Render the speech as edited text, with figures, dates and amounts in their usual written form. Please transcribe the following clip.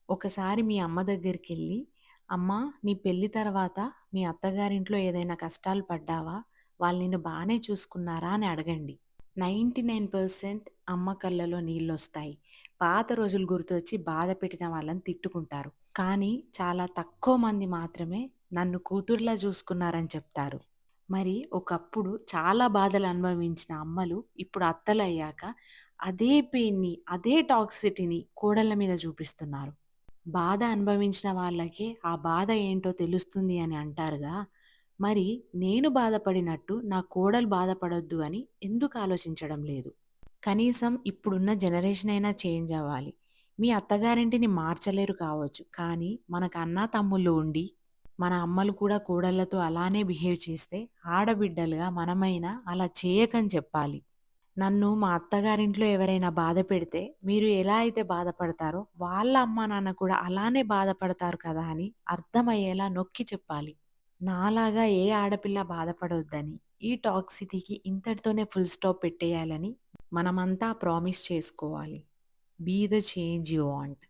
ఒకసారి మీ అమ్మ దగ్గరికెళ్ళి, "అమ్మా! నీ పెళ్లి తర్వాత మీ అత్తగారింట్లో ఏదైనా కష్టాలు పడ్డావా? వాళ్ళు నిన్ను బానే చూసుకున్నారా?" అని అడగండి. 99% అమ్మ కళ్ళలో నీళ్లొస్తాయి. పాత రోజులు గుర్తొచ్చి బాధ పెట్టిన వాళ్ళని తిట్టుకుంటారు. కానీ చాలా తక్కువ మంది మాత్రమే నన్ను కూతురులా చూసుకున్నారని చెప్తారు. మరి ఒకప్పుడు చాలా బాధలు అనుభవించిన అమ్మలు ఇప్పుడు అత్తలయ్యాక అదే పెయిన్‌ని, అదే టాక్సిటీని కోడళ్ళ మీద చూపిస్తున్నారు. బాధ అనుభవించిన వాళ్ళకే ఆ బాధ ఏంటో తెలుస్తుంది అని అంటారుగా, మరి నేను బాధపడినట్టు నా కోడలు బాధపడొద్దు అని ఎందుకు ఆలోచించడం లేదు? కనీసం ఇప్పుడున్న జనరేషన్ అయినా చేంజ్ అవ్వాలి. మీ అత్తగారింటిని మార్చలేరు కావచ్చు. కానీ మనకు అన్నా, తమ్ముళ్ళు ఉండి, మన అమ్మలు కూడా కోడళ్ళతో అలానే బిహేవ్ చేస్తే, ఆడబిడ్డలుగా మనమైనా అలా చేయకని చెప్పాలి. నన్ను మా అత్తగారింట్లో ఎవరైనా బాధ పెడితే, మీరు ఎలా అయితే బాధపడతారో, వాళ్ళ అమ్మా, నాన్న కూడా అలానే బాధపడతారు కదా అని అర్థమయ్యేలా నొక్కి చెప్పాలి. నాలాగా ఏ ఆడపిల్ల బాధపడొద్దని, ఈ టాక్సిటీకి ఇంతటితోనే ఫుల్ స్టాప్ పెట్టేయాలని మనమంతా ప్రామిస్ చేసుకోవాలి. Be the change you want.